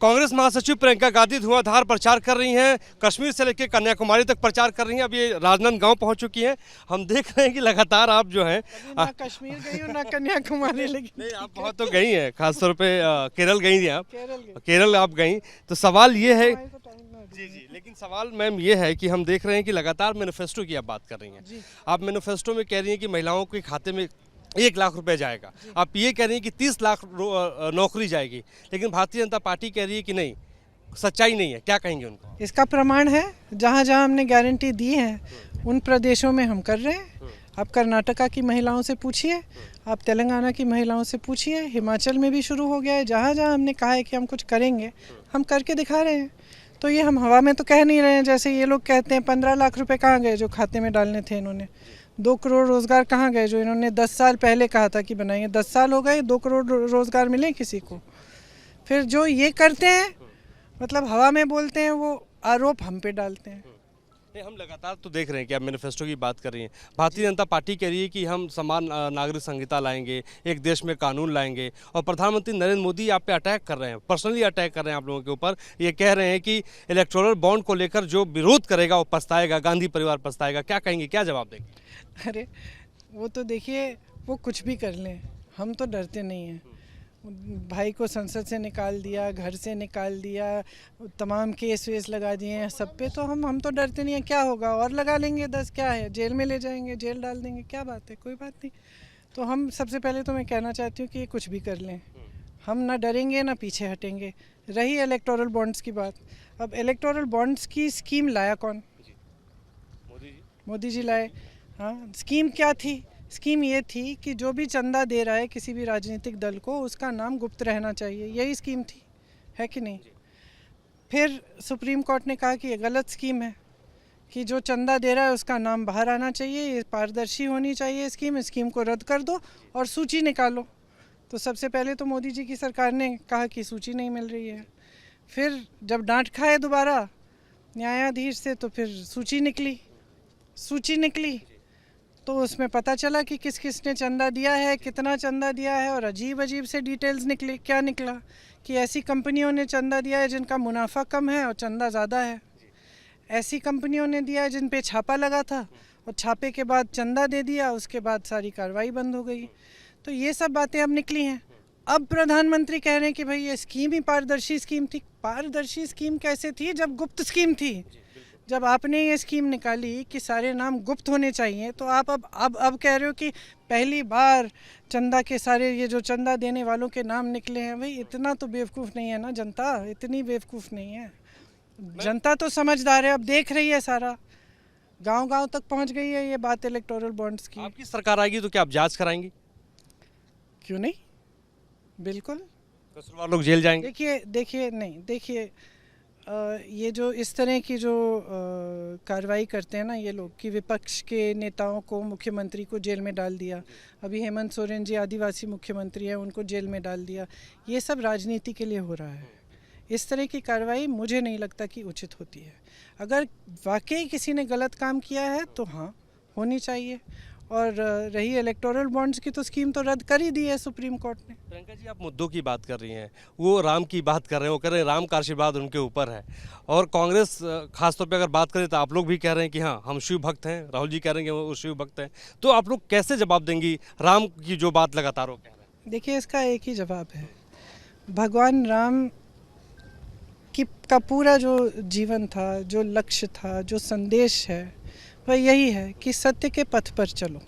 कांग्रेस महासचिव प्रियंका गांधी धुआंधार प्रचार कर रही हैं। कश्मीर से लेकर कन्याकुमारी तक प्रचार कर रही हैं। अब ये राजनांदगांव पहुंच चुकी हैं। हम देख रहे हैं कि लगातार आप जो हैं ना कश्मीर गई हूँ ना कन्याकुमारी, लेकिन नहीं, आप बहुत तो गई हैं, खासतौर पे केरल गई थी आप। केरल गई। केरल आप गई, तो सवाल ये है हमारी तो टाइम ना जी जी, लेकिन सवाल मैम ये है कि हम देख रहे हैं कि लगातार मैनिफेस्टो की आप बात कर रही हैं। आप मैनिफेस्टो में कह रही हैं कि महिलाओं के खाते में 1 लाख रुपए जाएगा। आप ये कह रही हैं कि 30 लाख नौकरी जाएगी, लेकिन भारतीय जनता पार्टी कह रही है कि नहीं, सच्चाई नहीं है। क्या कहेंगे उनको? इसका प्रमाण है, जहाँ जहाँ हमने गारंटी दी है उन प्रदेशों में हम कर रहे हैं। आप कर्नाटका की महिलाओं से पूछिए, आप तेलंगाना की महिलाओं से पूछिए, हिमाचल में भी शुरू हो गया है। जहाँ जहाँ हमने कहा है कि हम कुछ करेंगे, हम करके दिखा रहे हैं। तो ये हम हवा में तो कह नहीं रहे हैं। जैसे ये लोग कहते हैं 15 लाख रुपए कहाँ गए जो खाते में डालने थे इन्होंने, 2 करोड़ रोजगार कहाँ गए जो इन्होंने 10 साल पहले कहा था कि बनाएंगे। 10 साल हो गए, 2 करोड़ रोजगार मिले किसी को? फिर जो ये करते हैं, मतलब हवा में बोलते हैं, वो आरोप हम पे डालते हैं। नहीं, हम लगातार तो देख रहे हैं कि आप मैनिफेस्टो की बात कर रही हैं। भारतीय जनता पार्टी कह रही है कि हम समान नागरिक संहिता लाएंगे, एक देश में कानून लाएंगे, और प्रधानमंत्री नरेंद्र मोदी आप पे अटैक कर रहे हैं, पर्सनली अटैक कर रहे हैं आप लोगों के ऊपर। ये कह रहे हैं कि इलेक्टोरल बॉन्ड को लेकर जो विरोध करेगा वो पछताएगा, गांधी परिवार पछताएगा। क्या कहेंगे, क्या जवाब देंगे? अरे वो तो देखिए, वो कुछ भी कर लें, हम तो डरते नहीं हैं। भाई को संसद से निकाल दिया, घर से निकाल दिया, तमाम केस वेस लगा दिए हैं सब पे, तो हम तो डरते नहीं हैं। क्या होगा, और लगा लेंगे 10, क्या है, जेल में ले जाएंगे, जेल डाल देंगे, क्या बात है, कोई बात नहीं। तो हम सबसे पहले तो मैं कहना चाहती हूँ कि कुछ भी कर लें, हम ना डरेंगे ना पीछे हटेंगे। रही इलेक्टोरल बॉन्ड्स की बात, अब इलेक्टोरल बॉन्ड्स की स्कीम लाया कौन? मोदी जी लाए। हाँ, स्कीम क्या थी? स्कीम ये थी कि जो भी चंदा दे रहा है किसी भी राजनीतिक दल को, उसका नाम गुप्त रहना चाहिए। यही स्कीम थी, है कि नहीं? फिर सुप्रीम कोर्ट ने कहा कि ये गलत स्कीम है, कि जो चंदा दे रहा है उसका नाम बाहर आना चाहिए, ये पारदर्शी होनी चाहिए स्कीम को रद्द कर दो और सूची निकालो। तो सबसे पहले तो मोदी जी की सरकार ने कहा कि सूची नहीं मिल रही है। फिर जब डांट खाए दोबारा न्यायाधीश से, तो फिर सूची निकली तो उसमें पता चला कि किस किस ने चंदा दिया है, कितना चंदा दिया है, और अजीब अजीब से डिटेल्स निकले। क्या निकला कि ऐसी कंपनियों ने चंदा दिया है जिनका मुनाफा कम है और चंदा ज़्यादा है। ऐसी कंपनियों ने दिया है जिन पे छापा लगा था और छापे के बाद चंदा दे दिया, उसके बाद सारी कार्रवाई बंद हो गई। तो ये सब बातें अब निकली हैं। अब प्रधानमंत्री कह रहे हैं कि भाई ये स्कीम ही पारदर्शी स्कीम थी। पारदर्शी स्कीम कैसे थी जब गुप्त स्कीम थी? जब आपने ये स्कीम निकाली कि सारे नाम गुप्त होने चाहिए, तो आप अब कह रहे हो कि पहली बार चंदा के सारे, ये जो चंदा देने वालों के नाम निकले हैं। भाई इतना तो बेवकूफ़ नहीं है ना जनता, इतनी बेवकूफ़ नहीं है जनता, तो समझदार है, अब देख रही है, सारा गांव-गांव तक पहुंच गई है ये बात इलेक्टोरल बॉन्ड्स की। आपकी सरकार आएगी तो क्या आप जांच कराएंगी? क्यों नहीं, बिल्कुल। कसूरवार लोग जेल जाएंगे? देखिए, ये जो इस तरह की जो कार्रवाई करते हैं ना ये लोग, कि विपक्ष के नेताओं को, मुख्यमंत्री को जेल में डाल दिया, अभी हेमंत सोरेन जी आदिवासी मुख्यमंत्री हैं, उनको जेल में डाल दिया, ये सब राजनीति के लिए हो रहा है। इस तरह की कार्रवाई मुझे नहीं लगता कि उचित होती है। अगर वाकई किसी ने गलत काम किया है तो हाँ, होनी चाहिए। और रही इलेक्टोरल बॉन्ड्स की, तो स्कीम तो रद्द कर ही दी है सुप्रीम कोर्ट ने। प्रियंका जी, आप मुद्दों की बात कर रही हैं, वो राम की बात कर रहे हैं, वो कह रहे हैं राम का आशीर्वाद उनके ऊपर है। और कांग्रेस खासतौर पे अगर बात करें तो आप लोग भी कह रहे हैं कि हाँ हम शिव भक्त हैं, राहुल जी कह रहे हैं कि वो शिव भक्त हैं। तो आप लोग कैसे जवाब देंगी राम की जो बात लगातार वो कह रहे हैं? देखिए, इसका एक ही जवाब है, भगवान राम का पूरा जो जीवन था, जो लक्ष्य था, जो संदेश है, वह यही है कि सत्य के पथ पर चलो।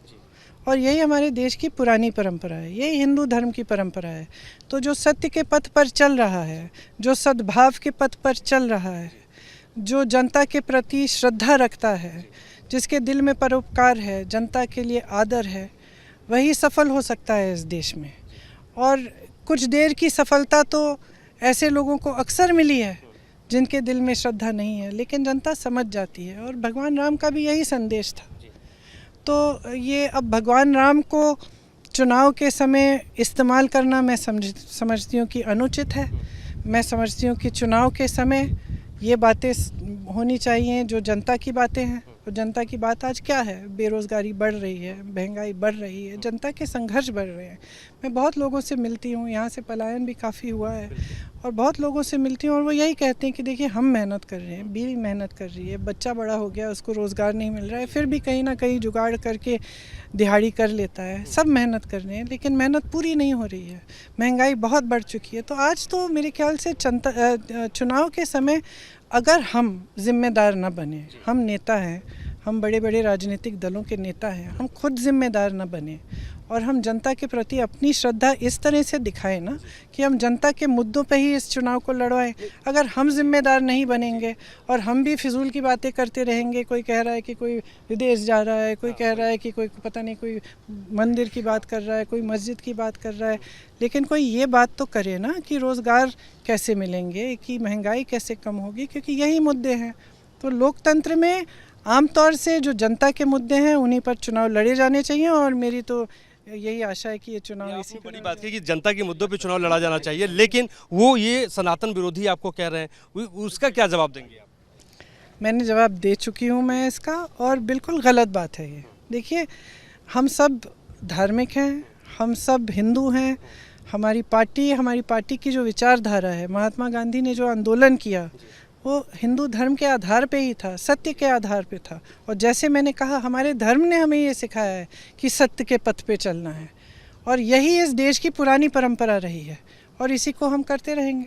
और यही हमारे देश की पुरानी परंपरा है, यही हिंदू धर्म की परंपरा है। तो जो सत्य के पथ पर चल रहा है, जो सद्भाव के पथ पर चल रहा है, जो जनता के प्रति श्रद्धा रखता है, जिसके दिल में परोपकार है, जनता के लिए आदर है, वही सफल हो सकता है इस देश में। और कुछ देर की सफलता तो ऐसे लोगों को अक्सर मिली है जिनके दिल में श्रद्धा नहीं है, लेकिन जनता समझ जाती है। और भगवान राम का भी यही संदेश था। तो ये अब भगवान राम को चुनाव के समय इस्तेमाल करना मैं समझती हूँ कि अनुचित है। मैं समझती हूँ कि चुनाव के समय ये बातें होनी चाहिए जो जनता की बातें हैं। और जनता की बात आज क्या है? बेरोज़गारी बढ़ रही है, महंगाई बढ़ रही है, जनता के संघर्ष बढ़ रहे हैं। मैं बहुत लोगों से मिलती हूँ, यहाँ से पलायन भी काफ़ी हुआ है। और बहुत लोगों से मिलती हूँ और वो यही कहते हैं कि देखिए हम मेहनत कर रहे हैं, बीवी मेहनत कर रही है, बच्चा बड़ा हो गया, उसको रोज़गार नहीं मिल रहा है, फिर भी कहीं ना कहीं जुगाड़ करके दिहाड़ी कर लेता है। सब मेहनत कर रहे हैं लेकिन मेहनत पूरी नहीं हो रही है, महंगाई बहुत बढ़ चुकी है। तो आज तो मेरे ख्याल से चुनाव के समय अगर हम जिम्मेदार न बने, हम नेता हैं, हम बड़े बड़े राजनीतिक दलों के नेता हैं, हम खुद जिम्मेदार न बने और हम जनता के प्रति अपनी श्रद्धा इस तरह से दिखाएं ना कि हम जनता के मुद्दों पे ही इस चुनाव को लड़वाएं। अगर हम जिम्मेदार नहीं बनेंगे और हम भी फिजूल की बातें करते रहेंगे, कोई कह रहा है कि कोई विदेश जा रहा है, कोई कह रहा है कि कोई पता नहीं कोई मंदिर की बात कर रहा है, कोई मस्जिद की बात कर रहा है, लेकिन कोई ये बात तो करे ना कि रोज़गार कैसे मिलेंगे, कि महंगाई कैसे कम होगी, क्योंकि यही मुद्दे हैं। तो लोकतंत्र में आमतौर से जो जनता के मुद्दे हैं उन्हीं पर चुनाव लड़े जाने चाहिए और मेरी तो यही आशा है कि ये चुनाव इसी आपने बड़ी बात की कि जनता के मुद्दों पे चुनाव लड़ा जाना चाहिए, लेकिन वो ये सनातन विरोधी आपको कह रहे हैं, उसका क्या जवाब देंगे आप? मैंने जवाब दे चुकी हूँ मैं इसका, और बिल्कुल गलत बात है ये। देखिए हम सब धार्मिक हैं, हम सब हिंदू हैं, हमारी पार्टी की जो विचारधारा है, महात्मा गांधी ने जो आंदोलन किया वो हिंदू धर्म के आधार पे ही था, सत्य के आधार पे था। और जैसे मैंने कहा हमारे धर्म ने हमें ये सिखाया है कि सत्य के पथ पे चलना है और यही इस देश की पुरानी परंपरा रही है और इसी को हम करते रहेंगे।